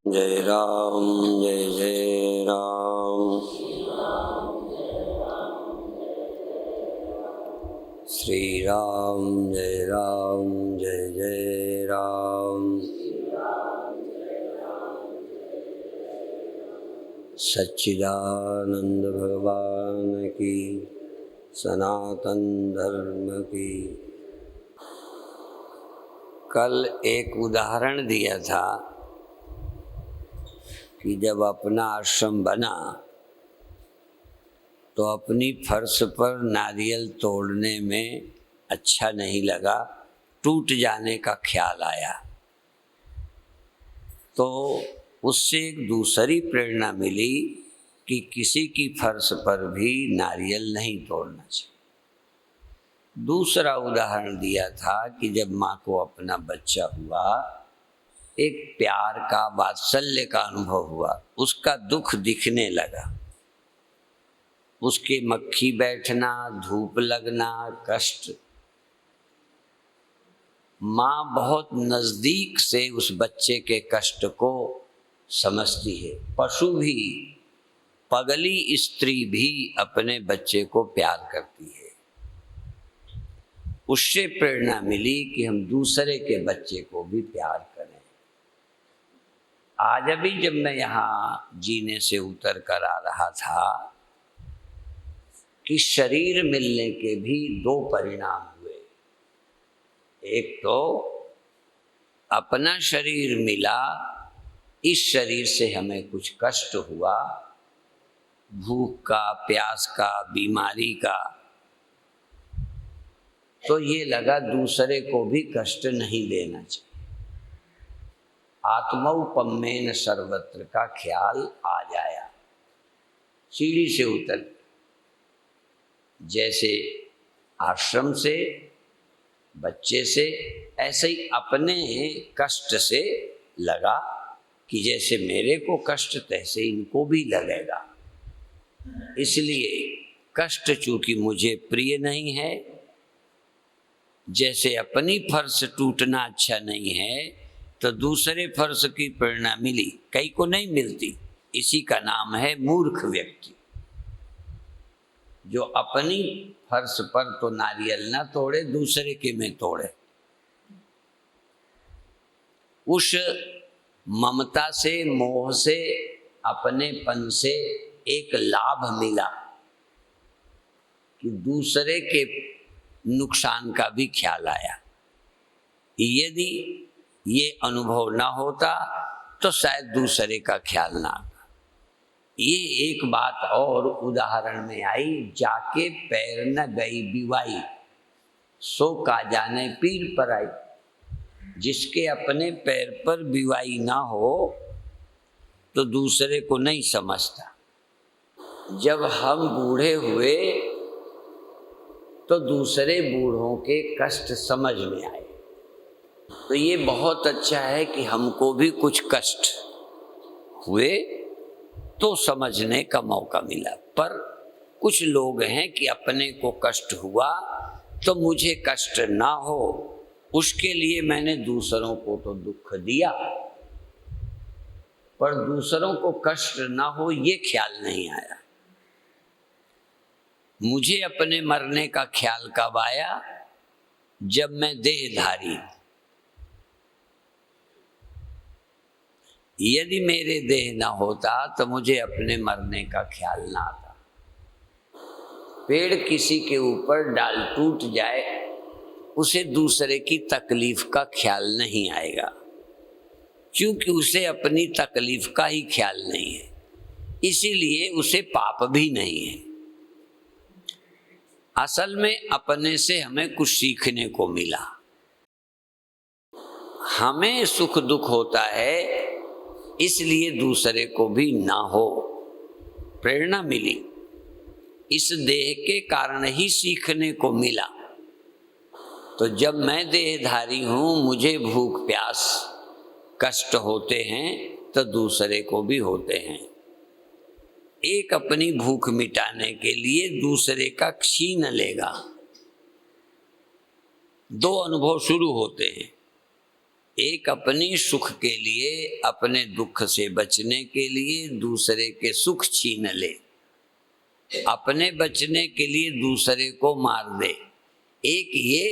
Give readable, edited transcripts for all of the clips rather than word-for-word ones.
जय राम जय जय राम। श्री राम जय जय राम। सच्चिदानंद भगवान की, सनातन धर्म की। कल एक उदाहरण दिया था कि जब अपना आश्रम बना तो अपनी फर्श पर नारियल तोड़ने में अच्छा नहीं लगा, टूट जाने का ख्याल आया। तो उससे एक दूसरी प्रेरणा मिली कि किसी की फर्श पर भी नारियल नहीं तोड़ना चाहिए। दूसरा उदाहरण दिया था कि जब माँ को अपना बच्चा हुआ, एक प्यार का, वात्सल्य का अनुभव हुआ, उसका दुख दिखने लगा। उसके मक्खी बैठना, धूप लगना, कष्ट। माँ बहुत नज़दीक से उस बच्चे के कष्ट को समझती है। पशु भी, पगली स्त्री भी अपने बच्चे को प्यार करती है। उससे प्रेरणा मिली कि हम दूसरे के बच्चे को भी प्यार करें। आज अभी जब मैं यहाँ जीने से उतर कर आ रहा था कि शरीर मिलने के भी दो परिणाम हुए। एक तो अपना शरीर मिला, इस शरीर से हमें कुछ कष्ट हुआ, भूख का, प्यास का, बीमारी का। तो ये लगा दूसरे को भी कष्ट नहीं देना चाहिए। आत्मौपम्येन सर्वत्र का ख्याल आ जाया। सीढ़ी से उतर, जैसे आश्रम से, बच्चे से, ऐसे ही अपने कष्ट से लगा कि जैसे मेरे को कष्ट तैसे इनको भी लगेगा। इसलिए कष्ट चूंकि मुझे प्रिय नहीं है, जैसे अपनी फर्श टूटना अच्छा नहीं है, तो दूसरे फर्श की प्रेरणा मिली, कई को नहीं मिलती। इसी का नाम है मूर्ख व्यक्ति, जो अपनी फर्श पर तो नारियल ना तोड़े, दूसरे के में तोड़े। उस ममता से, मोह से, अपनेपन से एक लाभ मिला कि दूसरे के नुकसान का भी ख्याल आया। यदि ये अनुभव ना होता तो शायद दूसरे का ख्याल ना आता। ये एक बात और उदाहरण में आई, जाके पैर न गई बिवाई, सो का जाने पीर पर आई। जिसके अपने पैर पर बिवाई ना हो तो दूसरे को नहीं समझता। जब हम बूढ़े हुए तो दूसरे बूढ़ों के कष्ट समझ में आए। तो ये बहुत अच्छा है कि हमको भी कुछ कष्ट हुए तो समझने का मौका मिला। पर कुछ लोग हैं कि अपने को कष्ट हुआ तो मुझे कष्ट ना हो, उसके लिए मैंने दूसरों को तो दुख दिया, पर दूसरों को कष्ट ना हो ये ख्याल नहीं आया। मुझे अपने मरने का ख्याल कब आया? जब मैं देहधारी। यदि मेरे देह ना होता तो मुझे अपने मरने का ख्याल ना आता। पेड़ किसी के ऊपर डाल टूट जाए, उसे दूसरे की तकलीफ का ख्याल नहीं आएगा, क्योंकि उसे अपनी तकलीफ का ही ख्याल नहीं है। इसीलिए उसे पाप भी नहीं है। असल में अपने से हमें कुछ सीखने को मिला। हमें सुख दुख होता है, इसलिए दूसरे को भी ना हो, प्रेरणा मिली। इस देह के कारण ही सीखने को मिला। तो जब मैं देहधारी हूं, मुझे भूख प्यास कष्ट होते हैं तो दूसरे को भी होते हैं। एक अपनी भूख मिटाने के लिए दूसरे का छीन लेगा। दो अनुभव शुरू होते हैं। एक अपनी सुख के लिए, अपने दुख से बचने के लिए दूसरे के सुख छीन ले, अपने बचने के लिए दूसरे को मार दे। एक ये,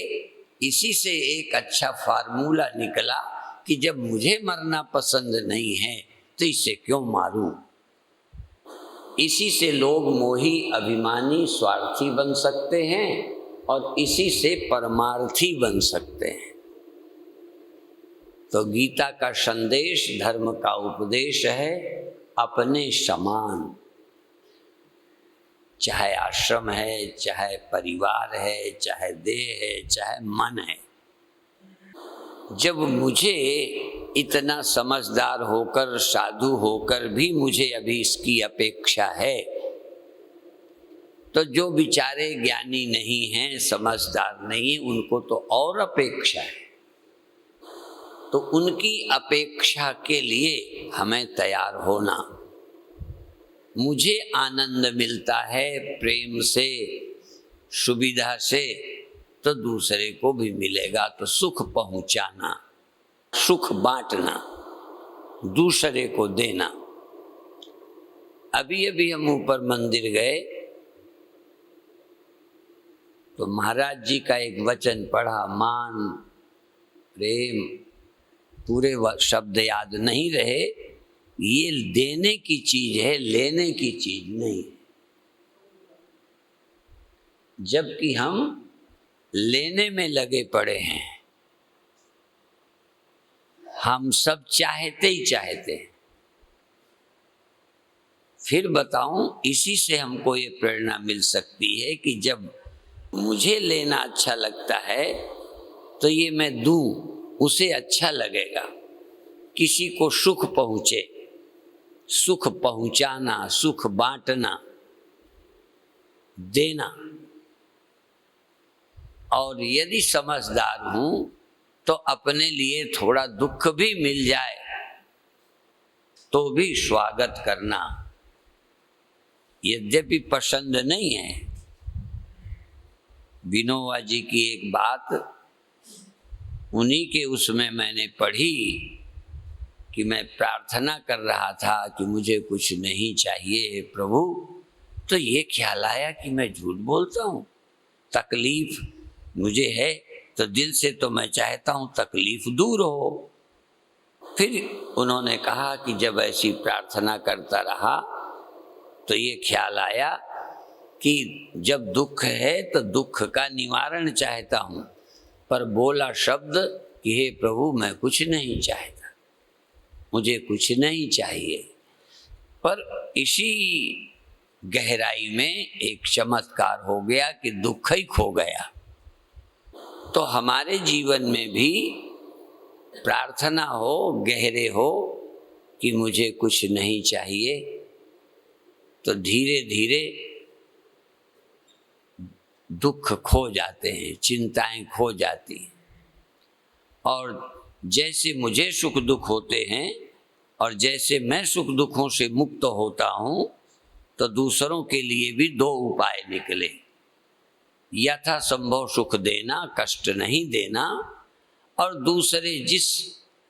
इसी से एक अच्छा फार्मूला निकला कि जब मुझे मरना पसंद नहीं है तो इसे क्यों मारूं। इसी से लोग मोही, अभिमानी, स्वार्थी बन सकते हैं और इसी से परमार्थी बन सकते हैं। तो गीता का संदेश, धर्म का उपदेश है अपने समान, चाहे आश्रम है, चाहे परिवार है, चाहे देह है, चाहे मन है। जब मुझे इतना समझदार होकर, साधु होकर भी मुझे अभी इसकी अपेक्षा है, तो जो बेचारे ज्ञानी नहीं हैं, समझदार नहीं, उनको तो और अपेक्षा है। तो उनकी अपेक्षा के लिए हमें तैयार होना। मुझे आनंद मिलता है प्रेम से, सुविधा से, तो दूसरे को भी मिलेगा। तो सुख पहुंचाना, सुख बांटना, दूसरे को देना। अभी अभी हम ऊपर मंदिर गए तो महाराज जी का एक वचन पढ़ा, मान, प्रेम, पूरे शब्द याद नहीं रहे। ये देने की चीज है, लेने की चीज नहीं। जबकि हम लेने में लगे पड़े हैं। हम सब चाहते ही चाहते हैं। फिर बताऊं, इसी से हमको ये प्रेरणा मिल सकती है कि जब मुझे लेना अच्छा लगता है तो ये मैं दूं, उसे अच्छा लगेगा। किसी को सुख पहुंचे, सुख पहुंचाना, सुख बांटना, देना। और यदि समझदार हूं तो अपने लिए थोड़ा दुख भी मिल जाए तो भी स्वागत करना, यद्यपि पसंद नहीं है। विनोबा जी की एक बात, उन्हीं के उसमें मैंने पढ़ी कि मैं प्रार्थना कर रहा था कि मुझे कुछ नहीं चाहिए प्रभु, तो ये ख्याल आया कि मैं झूठ बोलता हूँ। तकलीफ मुझे है तो दिल से तो मैं चाहता हूँ तकलीफ दूर हो। फिर उन्होंने कहा कि जब ऐसी प्रार्थना करता रहा तो ये ख्याल आया कि जब दुख है तो दुख का निवारण चाहता हूँ, पर बोला शब्द कि हे प्रभु मैं कुछ नहीं चाहता, मुझे कुछ नहीं चाहिए। पर इसी गहराई में एक चमत्कार हो गया कि दुख ही खो गया। तो हमारे जीवन में भी प्रार्थना हो, गहरे हो कि मुझे कुछ नहीं चाहिए, तो धीरे धीरे दुख खो जाते हैं, चिंताएं खो जाती हैं। और जैसे मुझे सुख दुख होते हैं और जैसे मैं सुख दुखों से मुक्त होता हूँ, तो दूसरों के लिए भी दो उपाय निकले। यथासंभव सुख देना, कष्ट नहीं देना, और दूसरे जिस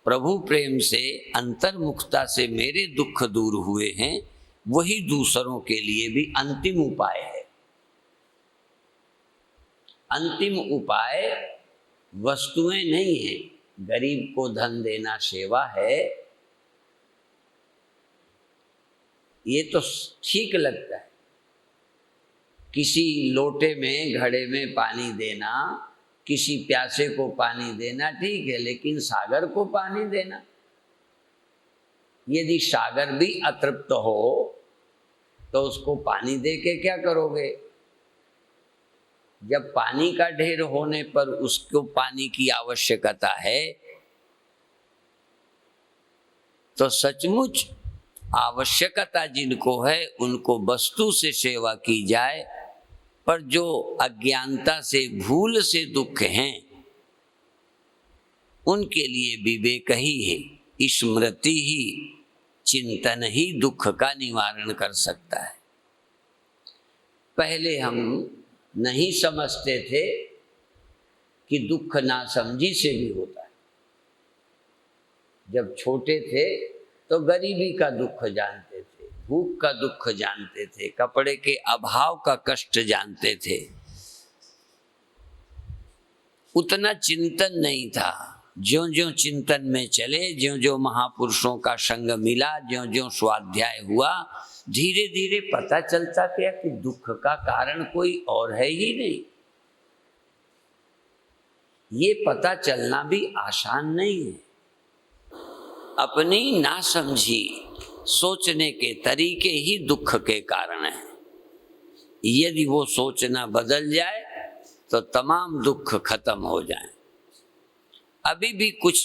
प्रभु प्रेम से, अंतर्मुखता से मेरे दुख दूर हुए हैं, वही दूसरों के लिए भी अंतिम उपाय है। अंतिम उपाय वस्तुएं नहीं है। गरीब को धन देना सेवा है, ये तो ठीक लगता है। किसी लोटे में, घड़े में पानी देना, किसी प्यासे को पानी देना ठीक है, लेकिन सागर को पानी देना, यदि सागर भी अतृप्त हो तो उसको पानी दे के क्या करोगे? जब पानी का ढेर होने पर उसको पानी की आवश्यकता है, तो सचमुच आवश्यकता जिनको है उनको वस्तु से सेवा की जाए, पर जो अज्ञानता से, भूल से दुख हैं, उनके लिए विवेक ही है, स्मृति ही, चिंतन ही दुख का निवारण कर सकता है। पहले हम नहीं समझते थे कि दुख नासमझी से भी होता है। जब छोटे थे तो गरीबी का दुख जानते थे, भूख का दुख जानते थे, कपड़े के अभाव का कष्ट जानते थे। उतना चिंतन नहीं था। ज्यों ज्यों चिंतन में चले, ज्यों ज्यों महापुरुषों का संग मिला, ज्यों ज्यों स्वाध्याय हुआ, धीरे धीरे पता चलता गया कि दुख का कारण कोई और है ही नहीं। ये पता चलना भी आसान नहीं है। अपनी नासमझी सोचने के तरीके ही दुख के कारण है। यदि वो सोचना बदल जाए तो तमाम दुख खत्म हो जाए। अभी भी कुछ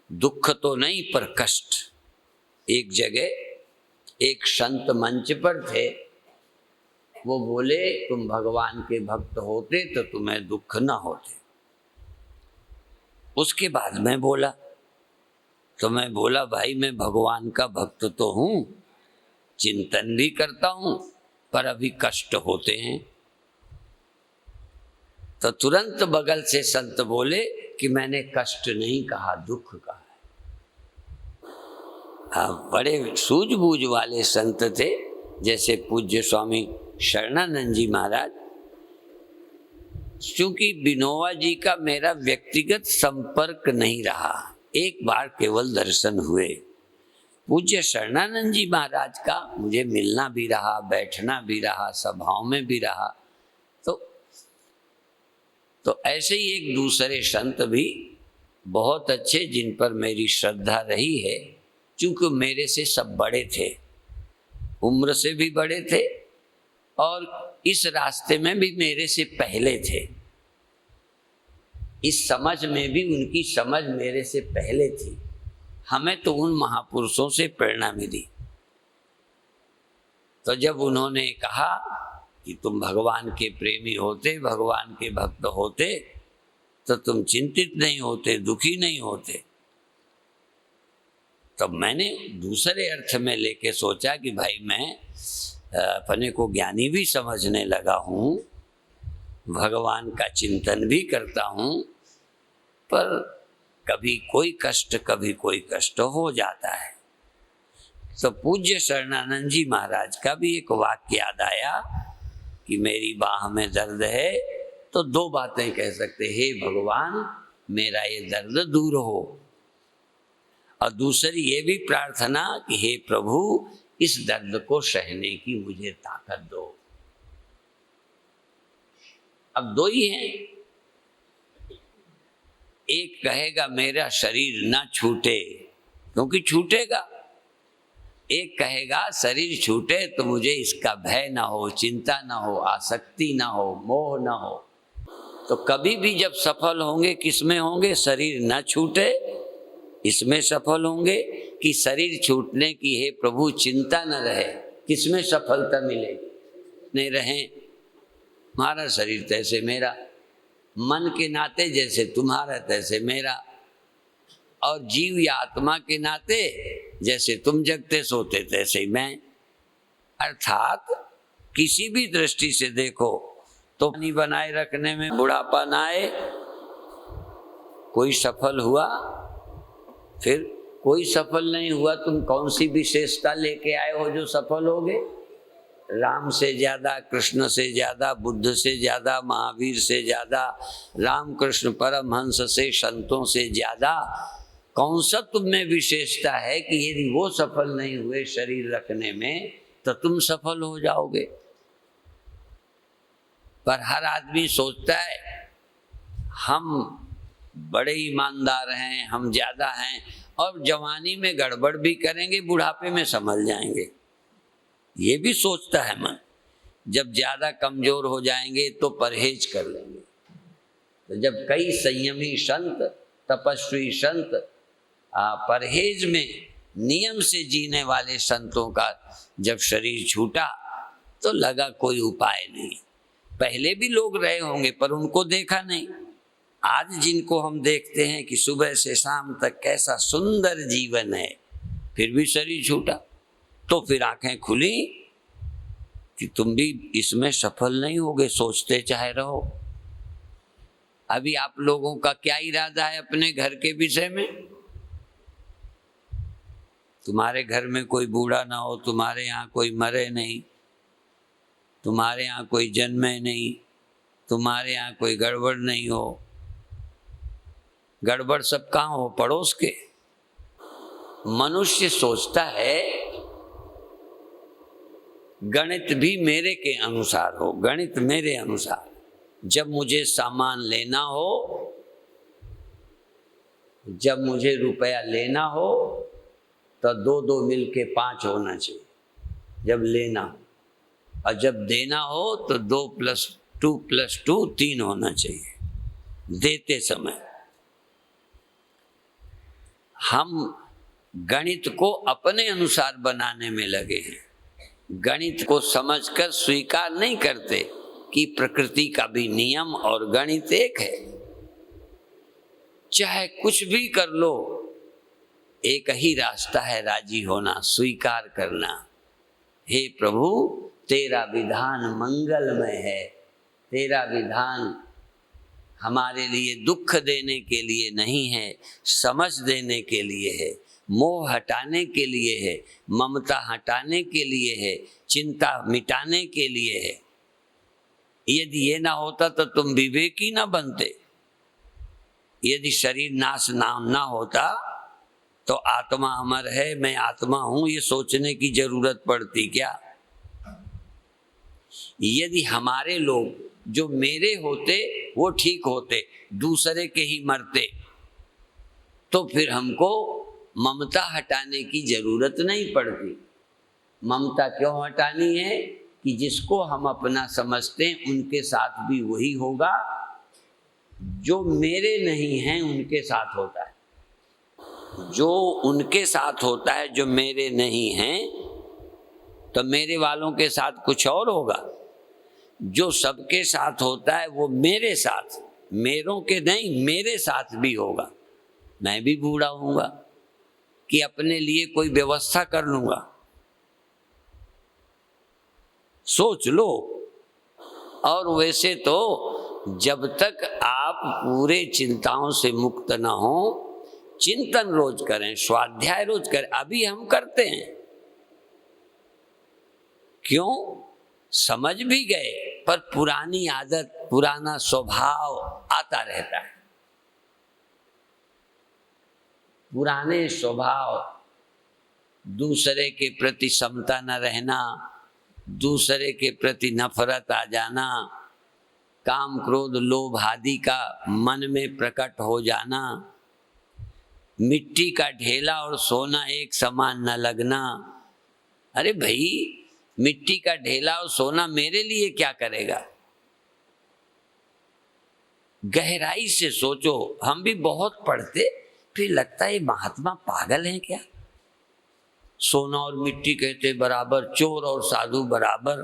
दुख तो नहीं पर कष्ट। एक जगह एक संत मंच पर थे, वो बोले तुम भगवान के भक्त होते तो तुम्हें दुख न होते। उसके बाद मैं बोला, तो मैं बोला भाई मैं भगवान का भक्त तो हूँ, चिंतन भी करता हूँ, पर अभी कष्ट होते हैं। तो तुरंत बगल से संत बोले कि मैंने कष्ट नहीं कहा, दुख कहा है। हाँ, बड़े सूझबूझ वाले संत थे, जैसे पूज्य स्वामी शरणानंद जी महाराज। क्योंकि विनोबा जी का मेरा व्यक्तिगत संपर्क नहीं रहा, एक बार केवल दर्शन हुए। पूज्य शरणानंद जी महाराज का मुझे मिलना भी रहा, बैठना भी रहा, सभाओं में भी रहा। तो ऐसे ही एक दूसरे संत भी बहुत अच्छे, जिन पर मेरी श्रद्धा रही है, क्योंकि मेरे से सब बड़े थे, उम्र से भी बड़े थे और इस रास्ते में भी मेरे से पहले थे। इस समझ में भी उनकी समझ मेरे से पहले थी। हमें तो उन महापुरुषों से प्रेरणा मिली। तो जब उन्होंने कहा कि तुम भगवान के प्रेमी होते, भगवान के भक्त होते, तो तुम चिंतित नहीं होते, दुखी नहीं होते। तब मैंने दूसरे अर्थ में लेके सोचा कि भाई मैं अपने को ज्ञानी भी समझने लगा हूँ, भगवान का चिंतन भी करता हूँ, पर कभी कोई कष्ट हो जाता है। तो पूज्य शरणानंद जी महाराज का भी एक वाक्य याद आया कि मेरी बाह में दर्द है, तो दो बातें कह सकते, हे भगवान मेरा ये दर्द दूर हो, और दूसरी ये भी प्रार्थना कि हे प्रभु इस दर्द को सहने की मुझे ताकत दो। अब दो ही हैं। एक कहेगा मेरा शरीर ना छूटे, क्योंकि छूटेगा। एक कहेगा शरीर छूटे तो मुझे इसका भय ना हो, चिंता ना हो, आसक्ति ना हो, मोह ना हो। तो कभी भी जब सफल होंगे किसमें होंगे? शरीर ना छूटे इसमें सफल होंगे, कि शरीर छूटने की हे प्रभु चिंता न रहे, किसमें सफलता मिलेगी? नहीं रहे हमारा शरीर तैसे मेरा, मन के नाते जैसे तुम्हारा तैसे मेरा, और जीव या आत्मा के नाते जैसे तुम जगते सोते तैसे ही मैं। अर्थात किसी भी दृष्टि से देखो तो पानी बनाए रखने में बुढ़ापा ना आए, कोई सफल हुआ, फिर कोई सफल नहीं हुआ। तुम कौन सी विशेषता लेके आए हो जो सफल होगे? राम से ज्यादा, कृष्ण से ज्यादा, बुद्ध से ज्यादा, महावीर से ज्यादा, रामकृष्ण परमहंस से, संतों से ज्यादा कौन सा तुम में विशेषता है कि यदि वो सफल नहीं हुए शरीर रखने में तो तुम सफल हो जाओगे? पर हर आदमी सोचता है हम बड़े ईमानदार हैं, हम ज्यादा हैं, और जवानी में गड़बड़ भी करेंगे, बुढ़ापे में संभल जाएंगे, ये भी सोचता है मन। जब ज्यादा कमजोर हो जाएंगे तो परहेज कर लेंगे। तो जब कई संयमी संत, तपस्वी संत, परहेज में नियम से जीने वाले संतों का जब शरीर छूटा तो लगा कोई उपाय नहीं। पहले भी लोग रहे होंगे पर उनको देखा नहीं। आज जिनको हम देखते हैं कि सुबह से शाम तक कैसा सुंदर जीवन है, फिर भी शरीर छूटा, तो फिर आंखें खुली कि तुम भी इसमें सफल नहीं होगे, सोचते चाहे रहो। अभी आप लोगों का क्या इरादा है अपने घर के विषय में? तुम्हारे घर में कोई बूढ़ा ना हो, तुम्हारे यहाँ कोई मरे नहीं, तुम्हारे यहाँ कोई जन्मे नहीं, तुम्हारे यहाँ कोई गड़बड़ नहीं हो। गड़बड़ सब कहाँ हो? पड़ोस के। मनुष्य सोचता है गणित भी मेरे के अनुसार हो, गणित मेरे अनुसार। जब मुझे सामान लेना हो, जब मुझे रुपया लेना हो तो 2-2 मिल के 5 होना चाहिए जब लेना हो, और जब देना हो तो 2 + 2 + 2 3 होना चाहिए देते समय। हम गणित को अपने अनुसार बनाने में लगे हैं। गणित को समझकर स्वीकार नहीं करते कि प्रकृति का भी नियम और गणित एक है। चाहे कुछ भी कर लो, एक ही रास्ता है राजी होना, स्वीकार करना। हे प्रभु, तेरा विधान मंगलमय है, तेरा विधान हमारे लिए दुख देने के लिए नहीं है, समझ देने के लिए है, मोह हटाने के लिए है, ममता हटाने के लिए है, चिंता मिटाने के लिए है। यदि ये ना होता तो तुम विवेकी ना बनते। यदि शरीर नाश ना होता तो आत्मा अमर है, मैं आत्मा हूं, ये सोचने की जरूरत पड़ती क्या? यदि हमारे लोग जो मेरे होते वो ठीक होते, दूसरे के ही मरते, तो फिर हमको ममता हटाने की जरूरत नहीं पड़ती। ममता क्यों हटानी है? कि जिसको हम अपना समझते हैं उनके साथ भी वही होगा, जो मेरे नहीं हैं उनके साथ होता है। जो उनके साथ होता है, जो मेरे नहीं हैं, तो मेरे वालों के साथ कुछ और होगा। जो सबके साथ होता है वो मेरे साथ, मेरों के नहीं, मेरे साथ भी होगा। मैं भी बूढ़ा होऊंगा कि अपने लिए कोई व्यवस्था कर लूंगा। सोच लो। और वैसे तो जब तक आप पूरे चिंताओं से मुक्त ना हो, चिंतन रोज करें, स्वाध्याय रोज करें। अभी हम करते हैं, क्यों? समझ भी गए, पर पुरानी आदत, पुराना स्वभाव आता रहता है। पुराने स्वभाव, दूसरे के प्रति समता न रहना, दूसरे के प्रति नफरत आ जाना, काम क्रोध लोभ आदि का मन में प्रकट हो जाना, मिट्टी का ढेला और सोना एक समान न लगना। अरे भाई, मिट्टी का ढेला और सोना मेरे लिए क्या करेगा? गहराई से सोचो। हम भी बहुत पढ़ते, फिर लगता है महात्मा पागल हैं क्या? सोना और मिट्टी कहते बराबर, चोर और साधु बराबर,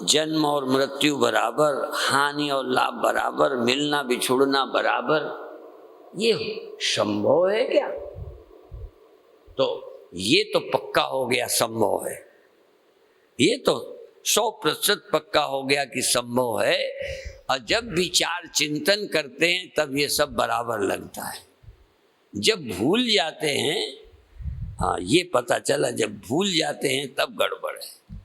जन्म और मृत्यु बराबर, हानि और लाभ बराबर, मिलना बिछुड़ना बराबर। ये संभव है क्या? तो ये तो पक्का हो गया संभव है। ये तो 100% पक्का हो गया कि संभव है। और जब विचार चिंतन करते हैं तब ये सब बराबर लगता है। जब भूल जाते हैं, हाँ ये पता चला, जब भूल जाते हैं तब गड़बड़ है।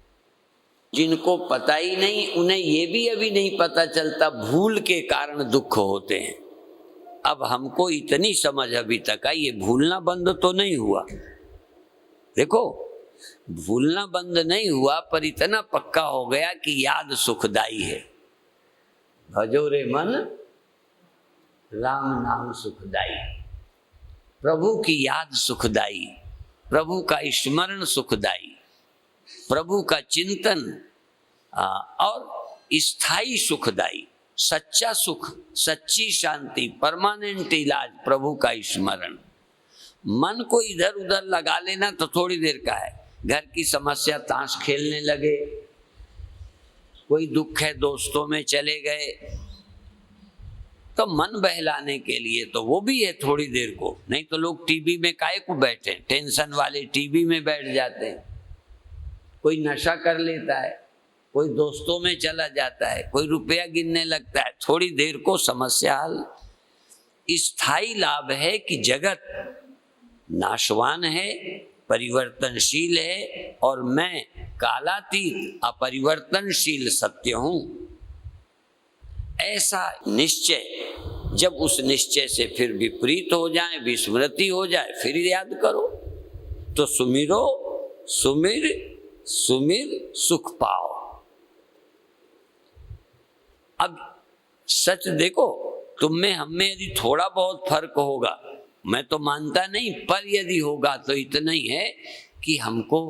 जिनको पता ही नहीं, उन्हें ये भी अभी नहीं पता चलता भूल के कारण दुख होते हैं। अब हमको इतनी समझ अभी तक आई, ये भूलना बंद तो नहीं हुआ। देखो, भूलना बंद नहीं हुआ, पर इतना पक्का हो गया कि याद सुखदाई है। भजो रे मन राम नाम सुखदाई। प्रभु की याद सुखदाई, प्रभु का स्मरण सुखदाई, प्रभु का चिंतन और स्थायी सुखदाई, सच्चा सुख, सच्ची शांति, परमानेंट इलाज प्रभु का स्मरण। मन को इधर उधर लगा लेना तो थोड़ी देर का है। घर की समस्या ताश खेलने लगे, कोई दुख है दोस्तों में चले गए, तो मन बहलाने के लिए तो वो भी है थोड़ी देर को। नहीं तो लोग टीवी में काहे को बैठे, टेंशन वाले टीवी में बैठ जाते हैं। कोई नशा कर लेता है, कोई दोस्तों में चला जाता है, कोई रुपया गिनने लगता है। थोड़ी देर को समस्या हल। स्थायी लाभ है कि जगत नाशवान है, परिवर्तनशील है, और मैं कालातीत अपरिवर्तनशील सत्य हूं। ऐसा निश्चय, जब उस निश्चय से फिर विपरीत हो जाए, विस्मृति हो जाए, फिर याद करो। तो सुमिरो, सुमिर सुमिर सुख पाओ। अब सच देखो, तुम में हम में यदि थोड़ा बहुत फर्क होगा, मैं तो मानता नहीं, पर यदि होगा तो इतना ही है कि हमको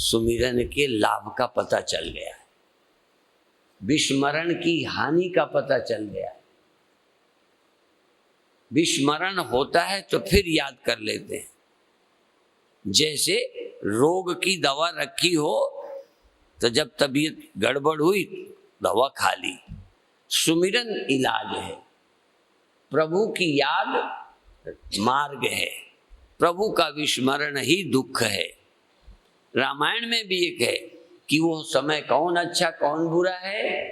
सुमिरन के लाभ का पता चल गया है, विस्मरण की हानि का पता चल गया है। विस्मरण होता है तो फिर याद कर लेते हैं। जैसे रोग की दवा रखी हो तो जब तबीयत गड़बड़ हुई दवा खा ली। सुमिरन इलाज है, प्रभु की याद मार्ग है, प्रभु का विस्मरण ही दुख है। रामायण में भी एक है कि वो समय कौन अच्छा कौन बुरा है,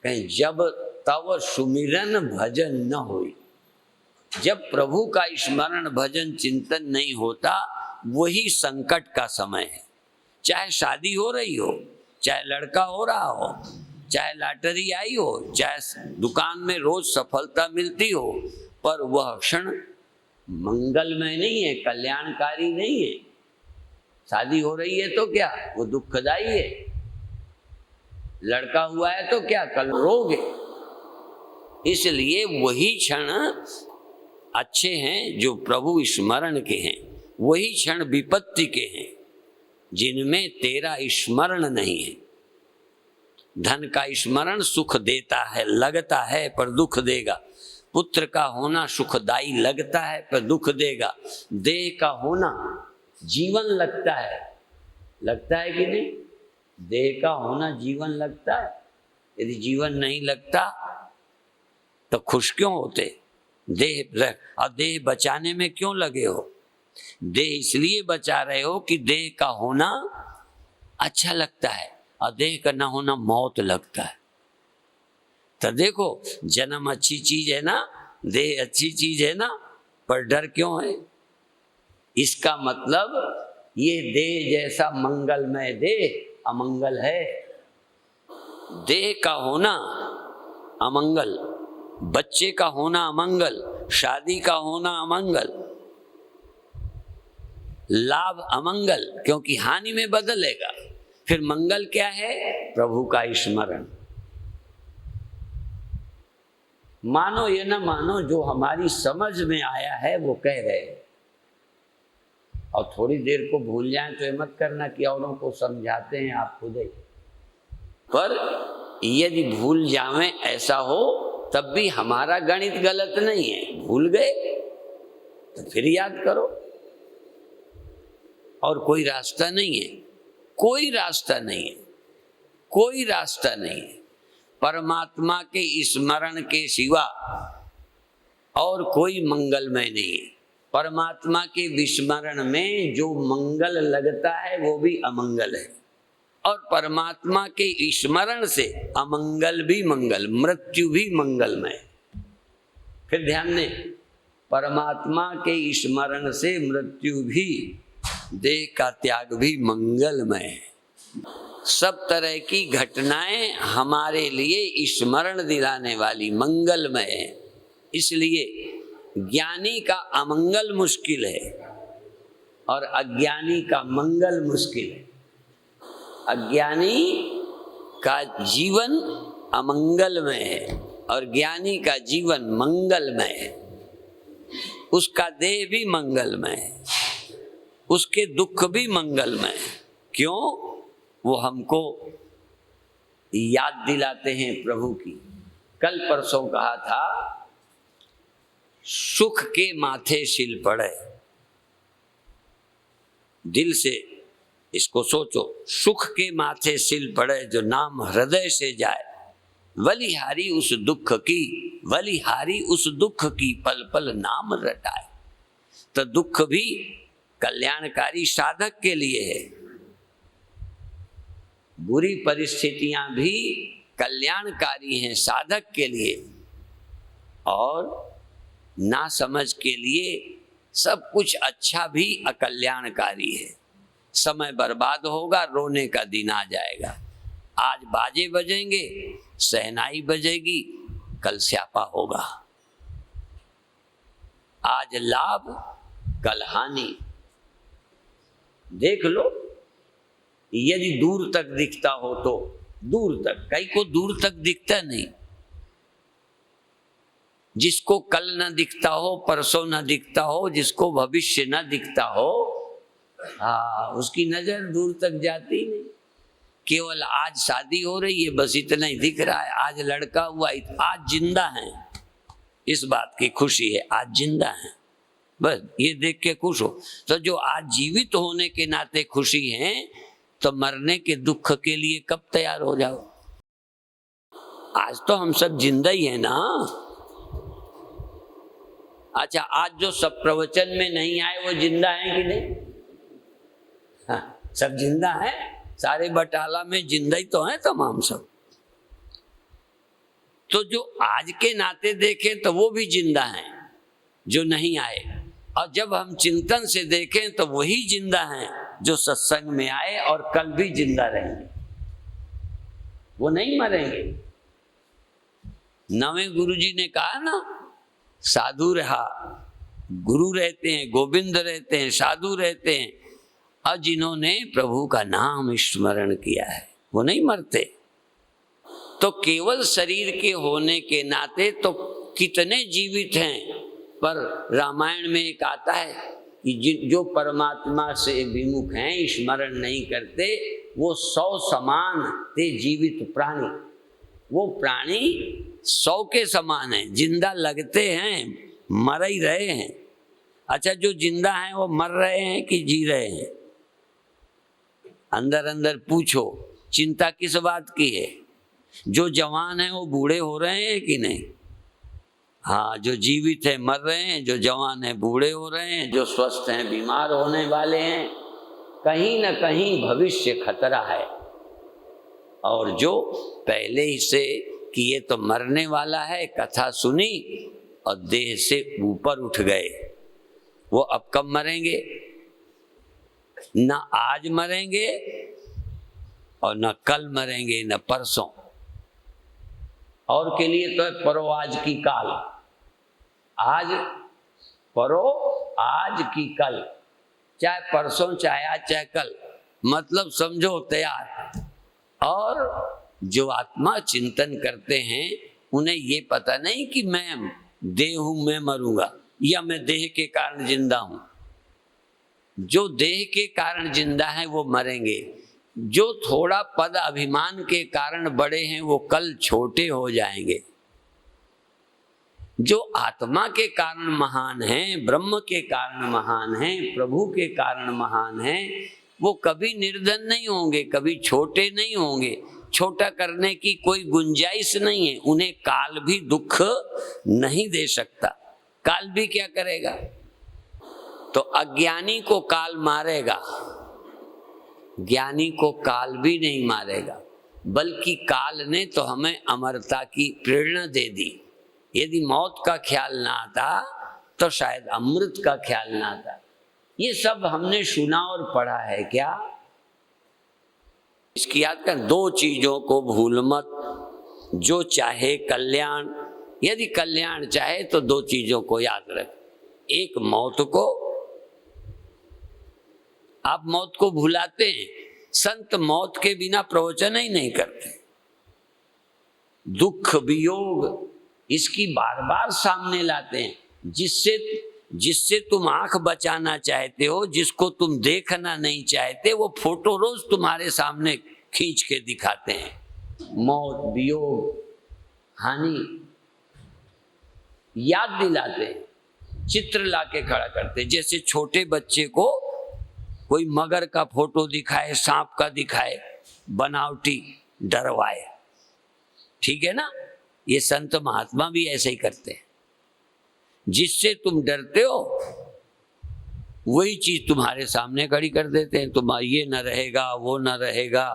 कहीं जब तब सुमिरन भजन न होई। जब प्रभु का स्मरण भजन चिंतन नहीं होता, वही संकट का समय है। चाहे शादी हो रही हो, चाहे लड़का हो रहा हो, चाहे लॉटरी आई हो, चाहे दुकान में रोज सफलता मिलती हो, पर वह क्षण मंगलमय नहीं है, कल्याणकारी नहीं है। शादी हो रही है तो क्या, वो दुखदाई है। लड़का हुआ है तो क्या, कल रोग है। इसलिए वही क्षण अच्छे हैं जो प्रभु स्मरण के हैं, वही क्षण विपत्ति के हैं जिनमें तेरा स्मरण नहीं है। धन का स्मरण सुख देता है, लगता है पर दुख देगा। पुत्र का होना सुखदाई लगता है पर दुख देगा। देह का होना जीवन लगता है कि नहीं? देह का होना जीवन लगता है। यदि जीवन नहीं लगता तो खुश क्यों होते? देह बचाने में क्यों लगे हो? देह इसलिए बचा रहे हो कि देह का होना अच्छा लगता है, और देह का ना होना मौत लगता है। तो देखो, जन्म अच्छी चीज है ना, देह अच्छी चीज है ना, पर डर क्यों है? इसका मतलब ये देह जैसा मंगलमय देह अमंगल है। देह का होना अमंगल, बच्चे का होना अमंगल, शादी का होना अमंगल, लाभ अमंगल, क्योंकि हानि में बदलेगा। फिर मंगल क्या है? प्रभु का स्मरण। मानो ये न मानो, जो हमारी समझ में आया है वो कह रहे हैं, और थोड़ी देर को भूल जाएं तो ये मत करना कि औरों को समझाते हैं, आप खुद ही। पर यदि भूल जावें ऐसा हो, तब भी हमारा गणित गलत नहीं है। भूल गए तो फिर याद करो, और कोई रास्ता नहीं है, कोई रास्ता नहीं है, कोई रास्ता नहीं है। परमात्मा के स्मरण के सिवा और कोई मंगलमय नहीं है। परमात्मा के विस्मरण में जो मंगल लगता है वो भी अमंगल है, और परमात्मा के स्मरण से अमंगल भी मंगल, मृत्यु भी मंगलमय। फिर ध्यान दें, परमात्मा के स्मरण से मृत्यु भी, देह का त्याग भी मंगलमय है। सब तरह की घटनाएं हमारे लिए स्मरण दिलाने वाली मंगलमय है। इसलिए ज्ञानी का अमंगल मुश्किल है और अज्ञानी का मंगल मुश्किल है। अज्ञानी का जीवन अमंगलमय है और ज्ञानी का जीवन मंगलमय है। उसका देह भी मंगलमय है, उसके दुख भी मंगलमय है। क्यों? वो हमको याद दिलाते हैं प्रभु की। कल परसों कहा था, सुख के माथे सिल पड़े। दिल से इसको सोचो, सुख के माथे सिल पड़े जो नाम हृदय से जाए, बलिहारी उस दुख की, बलिहारी उस दुख की पल पल नाम रटाए। तो दुख भी कल्याणकारी साधक के लिए है, बुरी परिस्थितियां भी कल्याणकारी हैं साधक के लिए, और ना समझ के लिए सब कुछ अच्छा भी अकल्याणकारी है। समय बर्बाद होगा, रोने का दिन आ जाएगा। आज बाजे बजेंगे, शहनाई बजेगी, कल स्यापा होगा। आज लाभ कल हानि। देख लो, यदि दूर तक दिखता हो तो दूर तक, कई को दूर तक दिखता नहीं। जिसको कल न दिखता हो, परसों न दिखता हो, जिसको भविष्य न दिखता हो, उसकी नजर दूर तक जाती नहीं। केवल आज शादी हो रही है, बस इतना ही दिख रहा है। आज लड़का हुआ, आज जिंदा है, इस बात की खुशी है, आज जिंदा है, बस ये देख के खुश हो। तो जो आज जीवित होने के नाते खुशी है, तो मरने के दुख के लिए कब तैयार हो जाओ। आज तो हम सब जिंदा ही है ना। अच्छा, आज जो सब प्रवचन में नहीं आए वो जिंदा है कि नहीं? हाँ, सब जिंदा है, सारे बटाला में जिंदा ही तो है तमाम सब। तो जो आज के नाते देखें तो वो भी जिंदा है जो नहीं आए, और जब हम चिंतन से देखें तो वही जिंदा हैं जो सत्संग में आए और कल भी जिंदा रहेंगे, वो नहीं मरेंगे। नवे गुरुजी ने कहा ना, साधु रहा, गुरु रहते हैं, गोविंद रहते हैं, साधु रहते हैं, और जिन्होंने प्रभु का नाम स्मरण किया है वो नहीं मरते। तो केवल शरीर के होने के नाते तो कितने जीवित हैं, पर रामायण में एक आता है कि जो परमात्मा से विमुख हैं, स्मरण नहीं करते, वो 100 समान थे जीवित प्राणी। वो प्राणी 100 के समान है, जिंदा लगते हैं, मर ही रहे हैं। अच्छा, जो जिंदा हैं वो मर रहे हैं कि जी रहे हैं? अंदर अंदर पूछो, चिंता किस बात की है? जो जवान है वो बूढ़े हो रहे हैं कि नहीं? हाँ, जो जीवित है मर रहे हैं, जो जवान है बूढ़े हो रहे हैं, जो स्वस्थ हैं बीमार होने वाले हैं। कहीं न कहीं भविष्य खतरा है। और जो पहले ही से कि ये तो मरने वाला है, कथा सुनी और देह से ऊपर उठ गए, वो अब कब मरेंगे? न आज मरेंगे और न कल मरेंगे, न परसों। और के लिए तो है परो आज की काल। आज परो आज की कल, चाहे परसों, चाहे आज, चाहे कल, मतलब समझो तैयार। और जो आत्मा चिंतन करते हैं उन्हें ये पता नहीं कि मैं देह हूं, मैं मरूंगा, या मैं देह के कारण जिंदा हूं। जो देह के कारण जिंदा है वो मरेंगे। जो थोड़ा पद अभिमान के कारण बड़े हैं वो कल छोटे हो जाएंगे। जो आत्मा के कारण महान हैं, ब्रह्म के कारण महान हैं, प्रभु के कारण महान हैं, वो कभी निर्धन नहीं होंगे, कभी छोटे नहीं होंगे। छोटा करने की कोई गुंजाइश नहीं है। उन्हें काल भी दुख नहीं दे सकता। काल भी क्या करेगा? तो अज्ञानी को काल मारेगा, ज्ञानी को काल भी नहीं मारेगा, बल्कि काल ने तो हमें अमरता की प्रेरणा दे दी। यदि मौत का ख्याल ना आता तो शायद अमृत का ख्याल ना आता। ये सब हमने सुना और पढ़ा है क्या? इसकी याद कर, 2 चीजों को भूल मत। जो चाहे कल्याण, यदि कल्याण चाहे तो 2 चीजों को याद रख। एक, मौत को। आप मौत को भुलाते हैं। संत मौत के बिना प्रवचन ही नहीं करते। दुख वियोग इसकी बार बार सामने लाते हैं। जिससे तुम आंख बचाना चाहते हो, जिसको तुम देखना नहीं चाहते, वो फोटो रोज तुम्हारे सामने खींच के दिखाते हैं। मौत, वियोग, हानि याद दिलाते हैं, चित्र लाके खड़ा करते हैं। जैसे छोटे बच्चे को कोई मगर का फोटो दिखाए, सांप का दिखाए, बनावटी डरवाए, ठीक है ना? ये संत महात्मा भी ऐसे ही करते हैं। जिससे तुम डरते हो वही चीज तुम्हारे सामने खड़ी कर देते हैं। तुम ये न रहेगा, वो न रहेगा।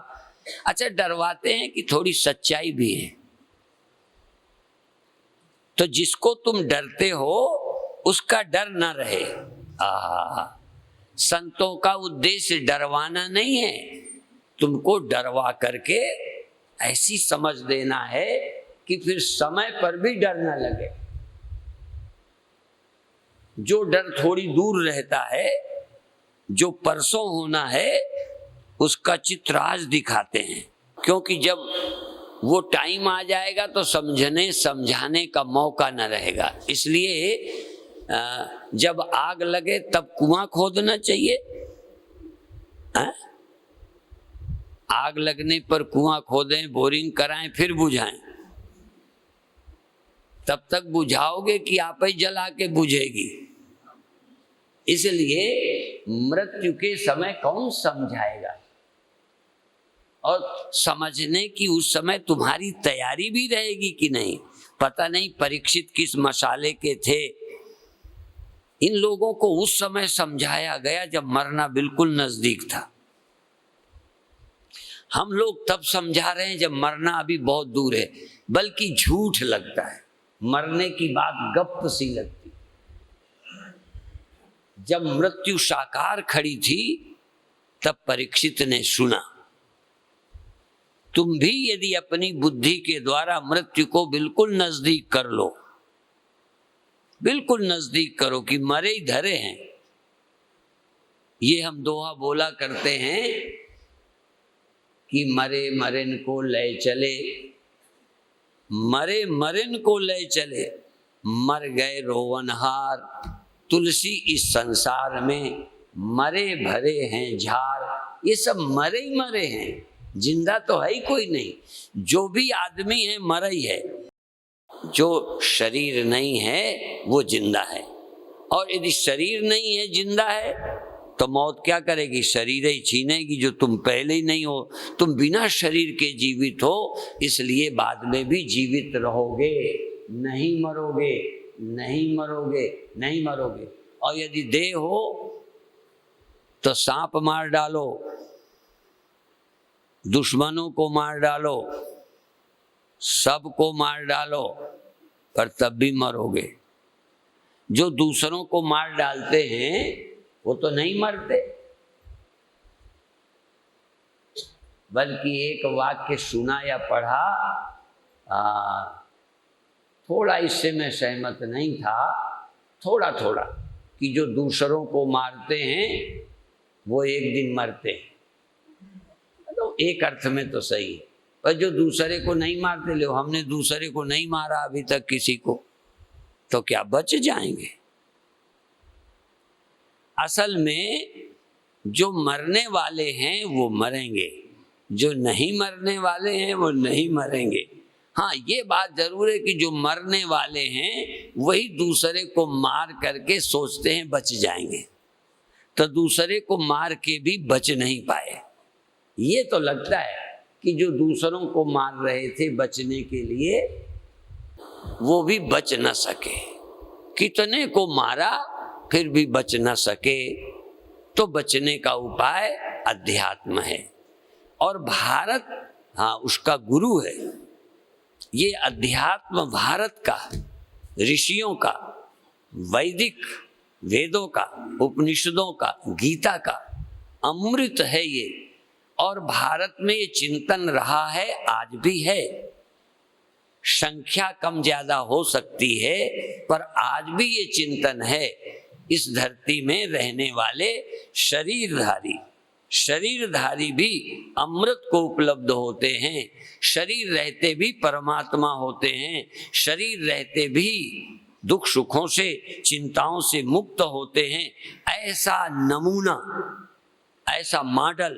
अच्छा, डरवाते हैं कि थोड़ी सच्चाई भी है। तो जिसको तुम डरते हो उसका डर न रहे, संतों का उद्देश्य डरवाना नहीं है, तुमको डरवा करके ऐसी समझ देना है कि फिर समय पर भी डर न लगे। जो डर थोड़ी दूर रहता है, जो परसों होना है, उसका चित्र आज दिखाते हैं, क्योंकि जब वो टाइम आ जाएगा तो समझने समझाने का मौका न रहेगा। इसलिए जब आग लगे तब कुआं खोदना चाहिए। आग लगने पर कुआं खोदें, बोरिंग कराएं, फिर बुझाएं। तब तक बुझाओगे कि आप ही जला के बुझेगी। इसलिए मृत्यु के समय कौन समझाएगा, और समझने की उस समय तुम्हारी तैयारी भी रहेगी कि नहीं। पता नहीं परीक्षित किस मसाले के थे, इन लोगों को उस समय समझाया गया जब मरना बिल्कुल नजदीक था। हम लोग तब समझा रहे हैं जब मरना अभी बहुत दूर है, बल्कि झूठ लगता है, मरने की बात गप्प सी लगती। जब मृत्यु साकार खड़ी थी तब परीक्षित ने सुना। तुम भी यदि अपनी बुद्धि के द्वारा मृत्यु को बिल्कुल नजदीक कर लो, बिल्कुल नजदीक करो कि मरे ही धरे हैं। ये हम दोहा बोला करते हैं कि मरे मरेन को ले चले, मरे मरेन को ले चले, मर गए रोवनहार, तुलसी इस संसार में मरे भरे हैं झार। ये सब मरे ही मरे हैं, जिंदा तो है ही कोई नहीं। जो भी आदमी है मरा ही है, जो शरीर नहीं है वो जिंदा है। और यदि शरीर नहीं है, जिंदा है, तो मौत क्या करेगी? शरीर ही छीनेगी, जो तुम पहले ही नहीं हो। तुम बिना शरीर के जीवित हो, इसलिए बाद में भी जीवित रहोगे, नहीं मरोगे, नहीं मरोगे, नहीं मरोगे। और यदि देह हो तो सांप मार डालो, दुश्मनों को मार डालो, सबको मार डालो, पर तब भी मरोगे। जो दूसरों को मार डालते हैं वो तो नहीं मरते। बल्कि एक वाक्य सुना या पढ़ा, थोड़ा इससे मैं सहमत नहीं था, थोड़ा थोड़ा, कि जो दूसरों को मारते हैं वो एक दिन मरते हैं। तो एक अर्थ में तो सही है, पर जो दूसरे को नहीं मारते, लो हमने दूसरे को नहीं मारा अभी तक किसी को, तो क्या बच जाएंगे? असल में जो मरने वाले हैं वो मरेंगे, जो नहीं मरने वाले हैं वो नहीं मरेंगे। हाँ, ये बात जरूर है कि जो मरने वाले हैं वही दूसरे को मार करके सोचते हैं बच जाएंगे, तो दूसरे को मार के भी बच नहीं पाए। ये तो लगता है कि जो दूसरों को मार रहे थे बचने के लिए, वो भी बच न सके। कितने को मारा फिर भी बच न सके। तो बचने का उपाय अध्यात्म है, और भारत हाँ उसका गुरु है। ये अध्यात्म भारत का, ऋषियों का, वैदिक वेदों का, उपनिषदों का, गीता का अमृत है ये। और भारत में ये चिंतन रहा है, आज भी है। संख्या कम ज्यादा हो सकती है, पर आज भी ये चिंतन है। इस धरती में रहने वाले शरीरधारी भी अमृत को उपलब्ध होते हैं, शरीर रहते भी परमात्मा होते हैं, शरीर रहते भी दुख सुखों से, चिंताओं से मुक्त होते हैं। ऐसा नमूना, ऐसा मॉडल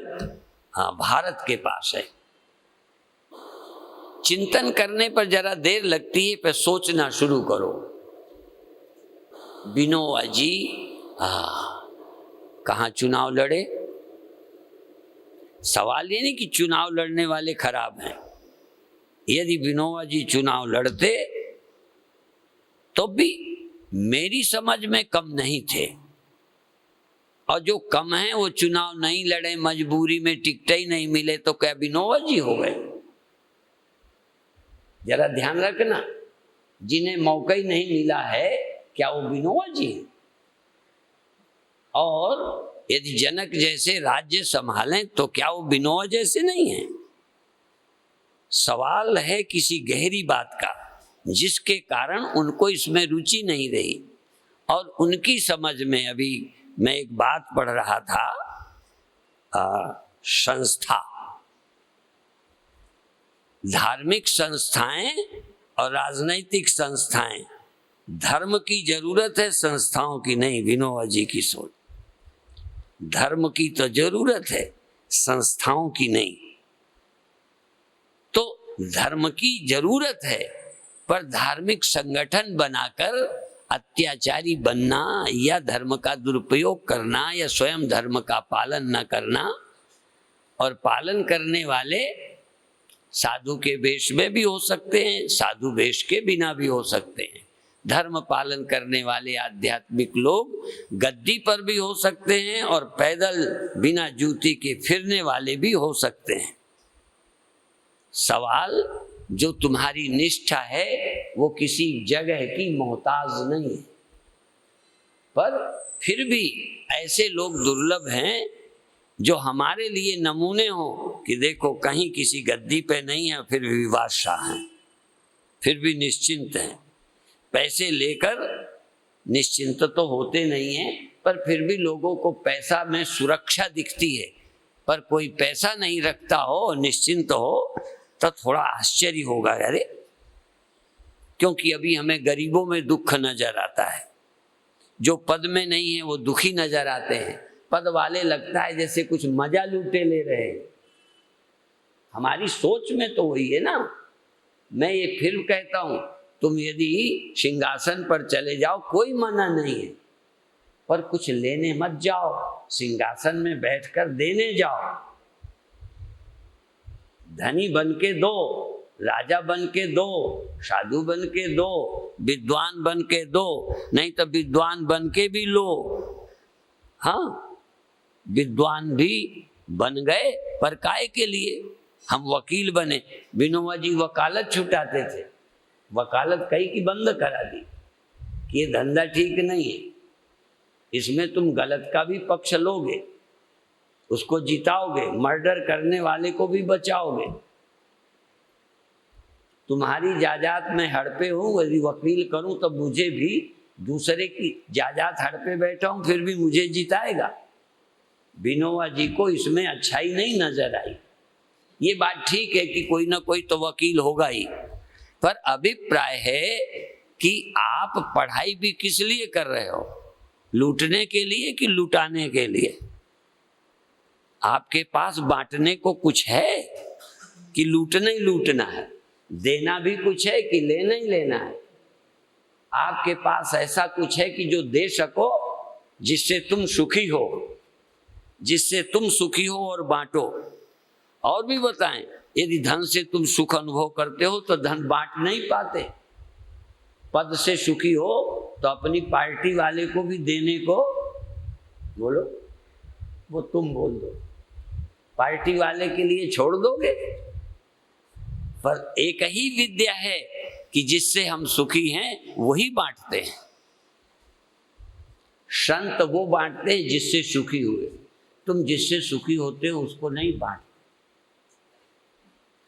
हाँ भारत के पास है। चिंतन करने पर जरा देर लगती है, पर सोचना शुरू करो। विनोबा जी कहाँ चुनाव लड़े? सवाल ये नहीं कि चुनाव लड़ने वाले खराब हैं। यदि विनोबा जी चुनाव लड़ते तो भी मेरी समझ में कम नहीं थे, और जो कम है वो चुनाव नहीं लड़े, मजबूरी में टिकट ही नहीं मिले, तो क्या विनोबा जी हो गए? जरा ध्यान रखना, जिन्हें मौका ही नहीं मिला है, क्या वो विनोबा जी हैं? और यदि जनक जैसे राज्य संभालें तो क्या वो बिनोआ जैसे नहीं है? सवाल है किसी गहरी बात का, जिसके कारण उनको इसमें रुचि नहीं रही। और उनकी समझ में, अभी मैं एक बात पढ़ रहा था, संस्था, धार्मिक संस्थाएं और राजनैतिक संस्थाएं, धर्म की जरूरत है, संस्थाओं की नहीं। विनोबा जी की सोच, धर्म की तो जरूरत है, संस्थाओं की नहीं। तो धर्म की जरूरत है, पर धार्मिक संगठन बनाकर अत्याचारी बनना या धर्म का दुरुपयोग करना या स्वयं धर्म का पालन न करना, और पालन करने वाले साधु के वेश में भी हो सकते हैं, साधु वेश के बिना भी हो सकते हैं। धर्म पालन करने वाले आध्यात्मिक लोग गद्दी पर भी हो सकते हैं और पैदल बिना जूती के फिरने वाले भी हो सकते हैं। सवाल, जो तुम्हारी निष्ठा है वो किसी जगह की मोहताज नहीं है। पर फिर भी ऐसे लोग दुर्लभ हैं जो हमारे लिए नमूने हो कि देखो कहीं किसी गद्दी पे नहीं है, फिर भी बादशाह हैं, फिर भी निश्चिंत हैं। पैसे लेकर निश्चिंत तो होते नहीं हैं, पर फिर भी लोगों को पैसा में सुरक्षा दिखती है। पर कोई पैसा नहीं रखता हो, निश्चिंत हो, तो थोड़ा आश्चर्य होगा, अरे क्योंकि अभी हमें गरीबों में दुख नजर आता है, जो पद में नहीं है वो दुखी नजर आते हैं। पद वाले लगता है जैसे कुछ मजा लूटे ले रहे हैं। हमारी सोच में तो वही है ना। मैं ये फिर कहता हूं, तुम यदि सिंहासन पर चले जाओ कोई मना नहीं है, पर कुछ लेने मत जाओ, सिंहासन में बैठकर देने जाओ। धनी बन के दो, राजा बन के दो, साधु बन के दो, विद्वान बन के दो, नहीं तो विद्वान बन के भी लो। हाँ, विद्वान भी बन गए, पर काय के लिए? हम वकील बने। विनोबा जी वकालत छुटाते थे, वकालत कई की बंद करा दी कि ये धंधा ठीक नहीं है, इसमें तुम गलत का भी पक्ष लोगे, उसको जिताओगे, मर्डर करने वाले को भी बचाओगे। तुम्हारी जायदाद में हड़पे हूं, यदि वकील करूं तो मुझे भी दूसरे की जायदाद हड़पे बैठा हूं, फिर भी मुझे जिताएगा। विनोबा जी को इसमें अच्छाई नहीं नजर आई। ये बात ठीक है कि कोई ना कोई तो वकील होगा ही, पर अभिप्राय है कि आप पढ़ाई भी किस लिए कर रहे हो? लूटने के लिए कि लुटाने के लिए? आपके पास बांटने को कुछ है कि लूटना ही लूटना है? देना भी कुछ है कि लेना ही लेना है? आपके पास ऐसा कुछ है कि जो दे सको, जिससे तुम सुखी हो, जिससे तुम सुखी हो और बांटो? और भी बताएं, यदि धन से तुम सुख अनुभव करते हो तो धन बांट नहीं पाते। पद से सुखी हो तो अपनी पार्टी वाले को भी देने को बोलो, वो तुम बोल दो, पार्टी वाले के लिए छोड़ दोगे? पर एक ही विद्या है कि जिससे हम सुखी हैं वही बांटते हैं। संत वो बांटते हैं जिससे सुखी हुए। तुम जिससे सुखी होते हो उसको नहीं बांटते।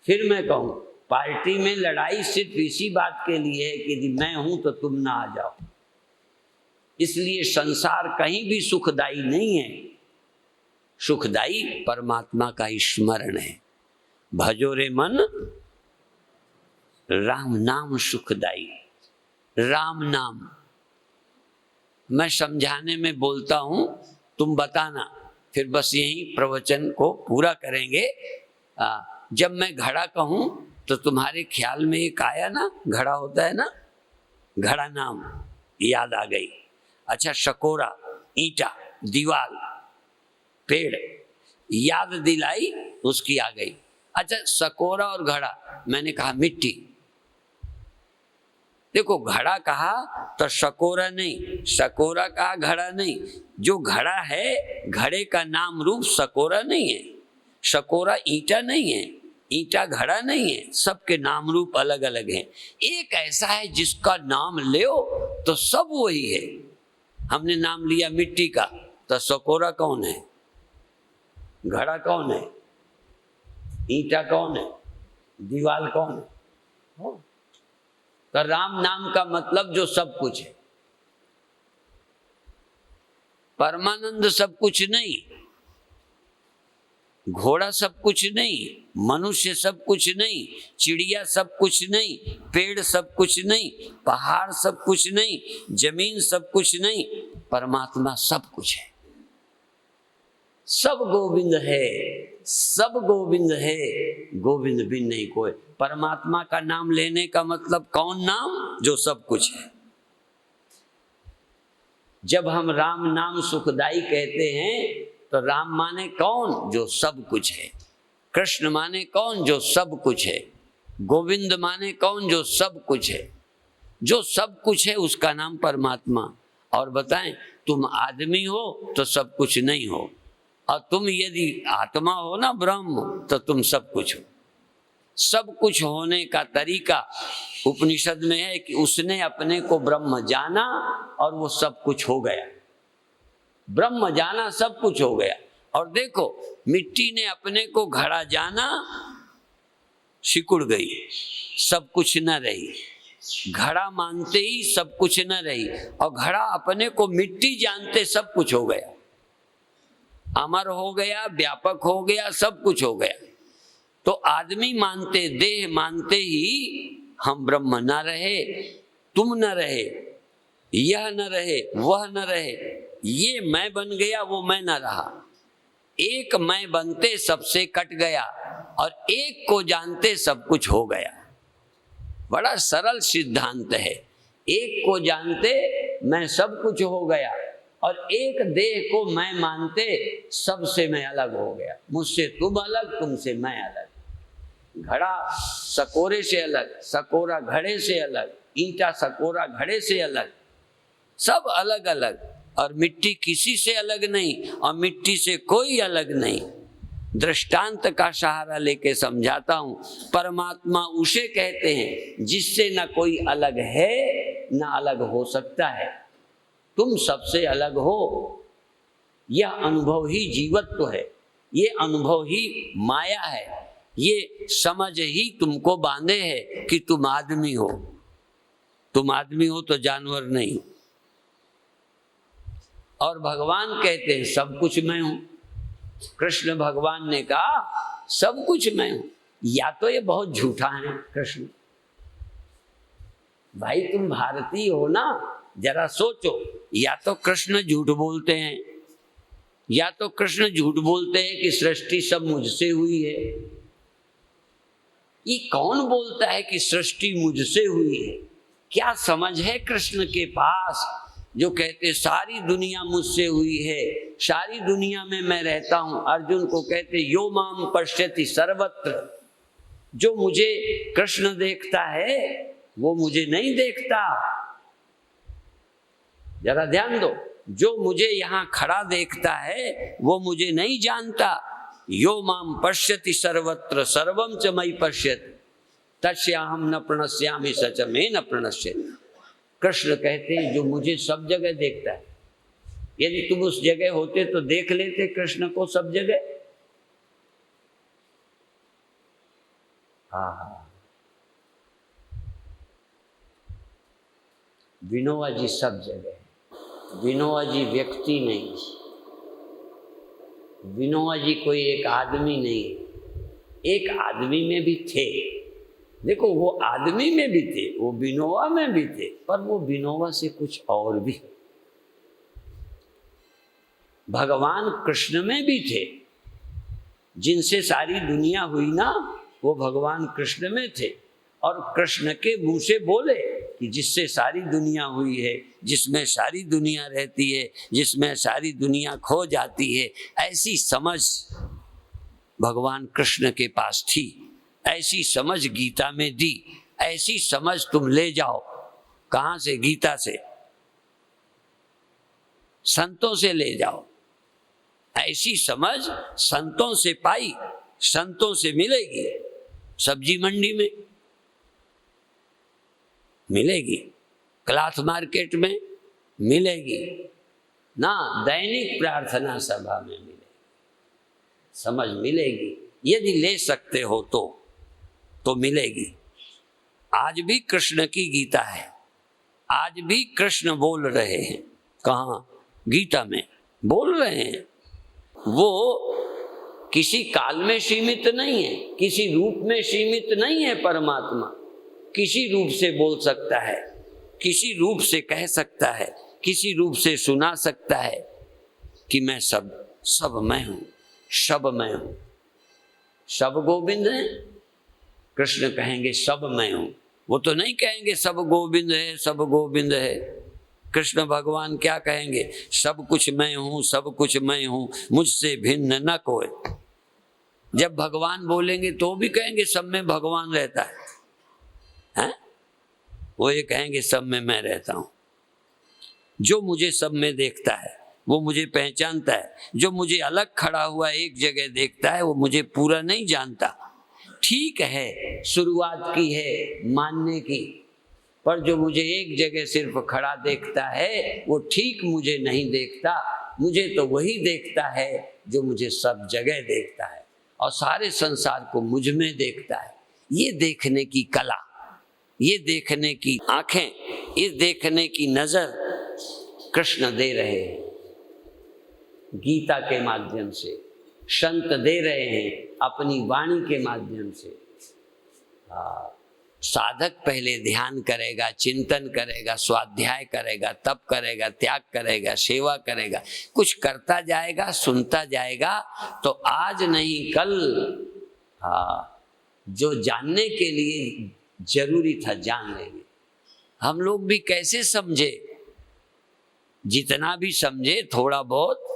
फिर मैं कहूं, पार्टी में लड़ाई सिर्फ इसी बात के लिए है कि यदि मैं हूं तो तुम ना आ जाओ। इसलिए संसार कहीं भी सुखदायी नहीं है। सुखदायी परमात्मा का स्मरण है। भजो रे मन राम नाम सुखदायी। राम नाम मैं समझाने में बोलता हूं, तुम बताना, फिर बस यही प्रवचन को पूरा करेंगे। जब मैं घड़ा कहूं तो तुम्हारे ख्याल में एक आया ना, घड़ा होता है ना, घड़ा नाम याद आ गई। अच्छा, शकोरा, ईंटा, दीवाल, पेड़ याद दिलाई, उसकी आ गई। अच्छा, शकोरा और घड़ा, मैंने कहा मिट्टी। देखो, घड़ा कहा तो शकोरा नहीं, शकोरा कहा घड़ा नहीं। जो घड़ा है, घड़े का नाम रूप शकोरा नहीं है, शकोरा ईंटा नहीं है, ईंटा घड़ा नहीं है, सबके नाम रूप अलग अलग हैं। एक ऐसा है जिसका नाम लो तो सब वही है। हमने नाम लिया मिट्टी का तो सकोरा कौन है, घड़ा कौन है, ईंटा कौन है, दीवार कौन है? तो राम नाम का मतलब जो सब कुछ है। परमानंद सब कुछ नहीं, घोड़ा सब कुछ नहीं, मनुष्य सब कुछ नहीं, चिड़िया सब कुछ नहीं, पेड़ सब कुछ नहीं, पहाड़ सब कुछ नहीं, जमीन सब कुछ नहीं, परमात्मा सब कुछ है। सब गोविंद है, सब गोविंद है, गोविंद बिन नहीं कोई। परमात्मा का नाम लेने का मतलब कौन नाम? जो सब कुछ है। जब हम राम नाम सुखदाई कहते हैं तो राम माने कौन? जो सब कुछ है। कृष्ण माने कौन? जो सब कुछ है। गोविंद माने कौन? जो सब कुछ है। जो सब कुछ है उसका नाम परमात्मा। और बताएं, तुम आदमी हो तो सब कुछ नहीं हो, और तुम यदि आत्मा हो ना, ब्रह्म, तो तुम सब कुछ हो। सब कुछ होने का तरीका उपनिषद में है कि उसने अपने को ब्रह्म जाना और वो सब कुछ हो गया। ब्रह्म जाना, सब कुछ हो गया। और देखो, मिट्टी ने अपने को घड़ा जाना, सिकुड़ गई, सब कुछ न रही। घड़ा मानते ही सब कुछ न रही, और घड़ा अपने को मिट्टी जानते सब कुछ हो गया, अमर हो गया, व्यापक हो गया, सब कुछ हो गया। तो आदमी मानते, देह मानते ही हम ब्रह्म न रहे, तुम न रहे, यह न रहे, वह न रहे, ये मैं बन गया, वो मैं न रहा। एक मैं बनते सबसे कट गया, और एक को जानते सब कुछ हो गया। बड़ा सरल सिद्धांत है। एक को जानते मैं सब कुछ हो गया, और एक देह को मैं मानते सबसे मैं अलग हो गया। मुझसे तुम अलग, तुमसे मैं अलग। घड़ा सकोरे से अलग, सकोरा घड़े से अलग, ईंटा सकोरा घड़े से अलग, सब अलग अलग। और मिट्टी किसी से अलग नहीं, और मिट्टी से कोई अलग नहीं। दृष्टांत का सहारा लेके समझाता हूं। परमात्मा उसे कहते हैं जिससे न कोई अलग है, न अलग हो सकता है। तुम सबसे अलग हो, यह अनुभव ही जीवत्व है, ये अनुभव ही माया है, ये समझ ही तुमको बांधे है कि तुम आदमी हो। तुम आदमी हो तो जानवर नहीं। और भगवान कहते हैं सब कुछ मैं हूं। कृष्ण भगवान ने कहा सब कुछ मैं हूं। या तो ये बहुत झूठा है कृष्ण। भाई तुम भारतीय हो ना, जरा सोचो। या तो कृष्ण झूठ बोलते हैं, या तो कृष्ण झूठ बोलते हैं कि सृष्टि सब मुझसे हुई है। ये कौन बोलता है कि सृष्टि मुझसे हुई है? क्या समझ है कृष्ण के पास जो कहते सारी दुनिया मुझसे हुई है, सारी दुनिया में मैं रहता हूं। अर्जुन को कहते यो माम पश्यति सर्वत्र। जो मुझे कृष्ण देखता है वो मुझे नहीं देखता। जरा ध्यान दो, जो मुझे यहां खड़ा देखता है वो मुझे नहीं जानता। यो माम पश्यति सर्वत्र सर्वम च मयि पश्यति तस्याहं न प्रणश्यामि सच में न प्रणश्यति। कृष्ण कहते हैं जो मुझे सब जगह देखता है। यदि तुम उस जगह होते तो देख लेते कृष्ण को सब जगह। हाँ, विनोबा जी सब जगह। विनोबा जी व्यक्ति नहीं, विनोबा जी कोई एक आदमी नहीं, एक आदमी में भी थे। देखो वो आदमी में भी थे, वो विनोबा में भी थे, पर वो विनोबा से कुछ और भी। भगवान कृष्ण में भी थे। जिनसे सारी दुनिया हुई ना, वो भगवान कृष्ण में थे। और कृष्ण के मुंह से बोले कि जिससे सारी दुनिया हुई है, जिसमें सारी दुनिया रहती है, जिसमें सारी दुनिया खो जाती है, ऐसी समझ भगवान कृष्ण के पास थी। ऐसी समझ गीता में दी। ऐसी समझ तुम ले जाओ। कहां से? गीता से, संतों से ले जाओ। ऐसी समझ संतों से पाई, संतों से मिलेगी। सब्जी मंडी में मिलेगी, क्लॉथ मार्केट में मिलेगी, ना दैनिक प्रार्थना सभा में मिलेगी, समझ मिलेगी। यदि ले सकते हो तो मिलेगी। आज भी कृष्ण की गीता है, आज भी कृष्ण बोल रहे हैं। कहाँ? गीता में बोल रहे हैं। वो किसी काल में सीमित नहीं है, किसी रूप में सीमित नहीं है। परमात्मा किसी रूप से बोल सकता है, किसी रूप से कह सकता है, किसी रूप से सुना सकता है कि मैं सब मैं हूं, सब मैं हूं। सब गोविंद है, कृष्ण कहेंगे सब मैं हूं। वो तो नहीं कहेंगे सब गोविंद है, सब गोविंद है। कृष्ण भगवान क्या कहेंगे? सब कुछ मैं हूं, सब कुछ मैं हूं, मुझसे भिन्न न कोई। जब भगवान बोलेंगे तो भी कहेंगे सब में भगवान रहता है? वो ये कहेंगे सब में मैं रहता हूं। जो मुझे सब में देखता है वो मुझे पहचानता है। जो मुझे अलग खड़ा हुआ एक जगह देखता है वो मुझे पूरा नहीं जानता। ठीक है, शुरुआत की है मानने की, पर जो मुझे एक जगह सिर्फ खड़ा देखता है वो ठीक मुझे नहीं देखता। मुझे तो वही देखता है जो मुझे सब जगह देखता है और सारे संसार को मुझ में देखता है। ये देखने की कला, ये देखने की आंखें, ये देखने की नजर कृष्ण दे रहे हैं गीता के माध्यम से, संत दे रहे हैं अपनी वाणी के माध्यम से। साधक पहले ध्यान करेगा, चिंतन करेगा, स्वाध्याय करेगा, तप करेगा, त्याग करेगा, सेवा करेगा, कुछ करता जाएगा, सुनता जाएगा, तो आज नहीं कल जो जानने के लिए जरूरी था जान लेंगे। हम लोग भी कैसे समझे? जितना भी समझे थोड़ा बहुत,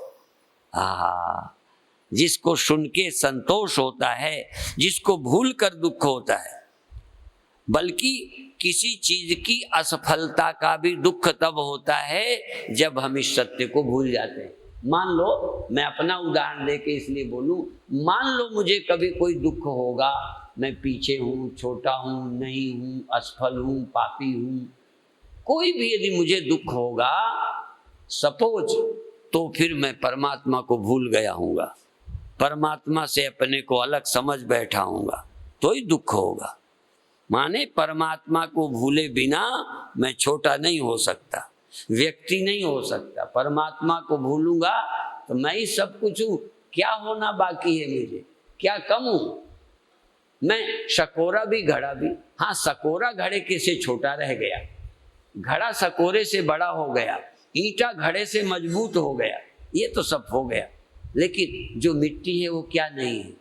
जिसको सुन के संतोष होता है, जिसको भूल कर दुख होता है, बल्कि किसी चीज की असफलता का भी दुख तब होता है जब हम इस सत्य को भूल जाते हैं। मान लो, मैं अपना उदाहरण लेके इसलिए बोलूं, मान लो मुझे कभी कोई दुख होगा, मैं पीछे हूं, छोटा हूं, नहीं हूं, असफल हूं, पापी हूं, कोई भी यदि मुझे दुख होगा सपोज, तो फिर मैं परमात्मा को भूल गया हूँगा, परमात्मा से अपने को अलग समझ बैठा हूँगा, तो ही दुख होगा। माने परमात्मा को भूले बिना मैं छोटा नहीं हो सकता, व्यक्ति नहीं हो सकता। परमात्मा को भूलूंगा तो मैं ही सब कुछ हूँ। क्या होना बाकी है मुझे? क्या कम हूँ मैं? सकोरा भी, घड़ा भी। हाँ, सकोरा घड़े के से छोटा रह गया, घड़ा सकोरे से बड़ा हो गया, ईंटा घड़े से मजबूत हो गया, ये तो सब हो गया। लेकिन जो मिट्टी है वो क्या नहीं है?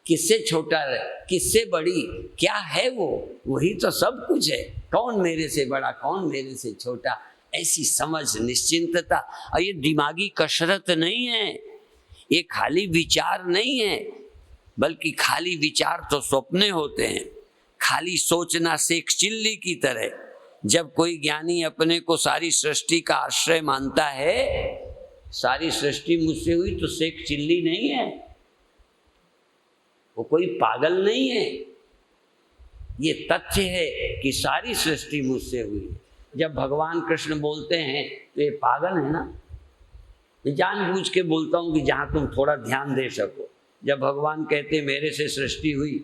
किससे छोटा है, किससे बड़ी, क्या है वो? वही तो सब कुछ है। कौन मेरे से बड़ा, कौन मेरे से छोटा, ऐसी समझ, निश्चिंतता। और ये दिमागी कसरत नहीं है, ये खाली विचार नहीं है, बल्कि खाली विचार तो सपने होते हैं। खाली सोचना सेक चिल्ली की तरह। जब कोई ज्ञानी अपने को सारी सृष्टि का आश्रय मानता है, सारी सृष्टि मुझसे हुई, तो सेक चिल्ली नहीं है, वो कोई पागल नहीं है। ये तथ्य है कि सारी सृष्टि मुझसे हुई। जब भगवान कृष्ण बोलते हैं तो ये पागल है ना? मैं जानबूझ के बोलता हूँ कि जहाँ तुम थोड़ा ध्यान दे सको। जब भगवान कहते मेरे से सृष्टि हुई,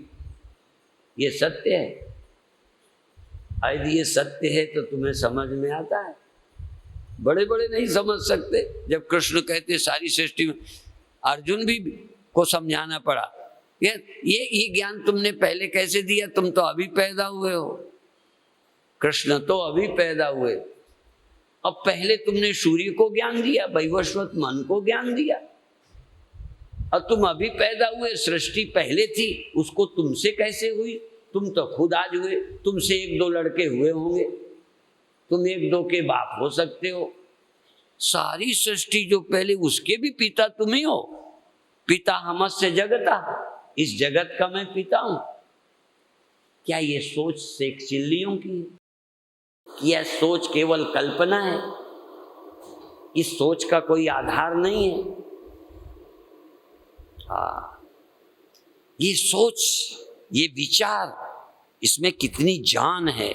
ये सत्य है। यदि ये सत्य है तो तुम्हें समझ में आता है। बड़े बड़े नहीं समझ सकते। जब कृष्ण कहते सारी सृष्टि में, अर्जुन भी को समझाना पड़ा, ये ज्ञान तुमने पहले कैसे दिया? तुम तो अभी पैदा हुए हो। कृष्ण तो अभी पैदा हुए, अब पहले तुमने सूर्य को ज्ञान दिया, वैवस्वत मन को ज्ञान दिया, और तुम अभी पैदा हुए। सृष्टि पहले थी, उसको तुमसे कैसे हुई? तुम तो खुद आज हुए। तुमसे एक दो लड़के हुए होंगे, तुम एक दो के बाप हो सकते हो। सारी सृष्टि जो पहले, उसके भी पिता तुम ही हो। पिता हमस्य जगता, इस जगत का मैं पिता हूं। क्या ये सोच सेक चिल्लियों की है? यह सोच केवल कल्पना है? इस सोच का कोई आधार नहीं है। ये सोच, ये विचार, इसमें कितनी जान है।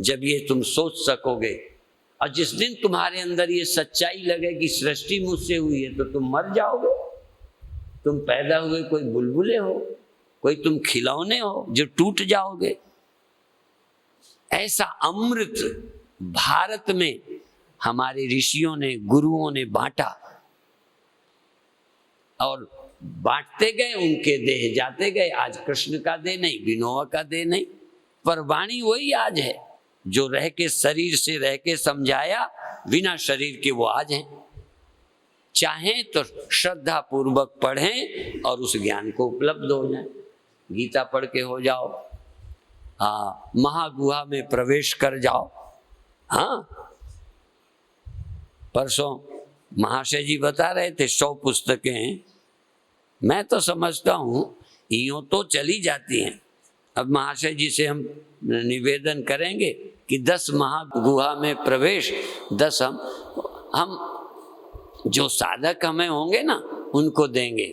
जब ये तुम सोच सकोगे, और जिस दिन तुम्हारे अंदर ये सच्चाई लगे कि सृष्टि मुझसे हुई है तो तुम मर जाओगे। तुम पैदा हुए कोई बुलबुले हो, कोई तुम खिलौने हो जो टूट जाओगे। ऐसा अमृत भारत में हमारे ऋषियों ने, गुरुओं ने बांटा और बांटते गए, उनके देह जाते गए। आज कृष्ण का देह नहीं, विनोबा का देह नहीं, पर वाणी वही आज है जो रह के शरीर से रह के समझाया, बिना शरीर के वो आज हैं। चाहें तो श्रद्धा पूर्वक पढ़ें और उस ज्ञान को उपलब्ध हो जाए। गीता पढ़ के हो जाओ, हाँ, महागुहा में प्रवेश कर जाओ। हाँ, परसों महाशय जी बता रहे थे 100 पुस्तकें। मैं तो समझता हूँ यूं तो चली जाती हैं। अब महाशय जी से हम निवेदन करेंगे कि 10 महागुहा में प्रवेश, 10 हम जो साधक हमें होंगे ना उनको देंगे।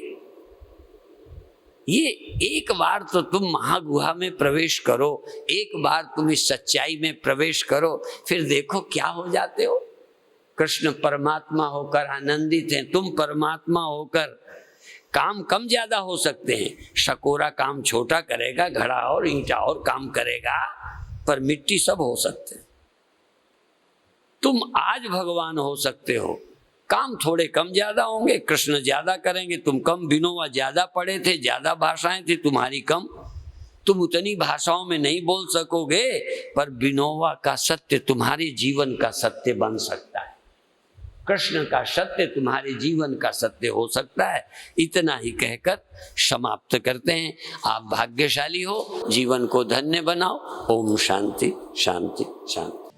ये एक बार तो तुम महागुहा में प्रवेश करो, एक बार तुम इस सच्चाई में प्रवेश करो, फिर देखो क्या हो जाते हो। कृष्ण परमात्मा होकर आनंदित हैं, तुम परमात्मा होकर काम कम ज्यादा हो सकते हैं। शकोरा काम छोटा करेगा, घड़ा और ईंटा और काम करेगा, पर मिट्टी सब हो सकते हैं। तुम आज भगवान हो सकते हो, काम थोड़े कम ज्यादा होंगे, कृष्ण ज्यादा करेंगे, तुम कम। विनोबा ज्यादा पढ़े थे, ज्यादा भाषाएं थी, तुम्हारी कम। तुम उतनी भाषाओं में नहीं बोल सकोगे, पर विनोबा का सत्य तुम्हारे जीवन का सत्य बन सकता है। कृष्ण का सत्य तुम्हारे जीवन का सत्य हो सकता है। इतना ही कहकर समाप्त करते हैं। आप भाग्यशाली हो, जीवन को धन्य बनाओ। ओम शांति शांति शांति।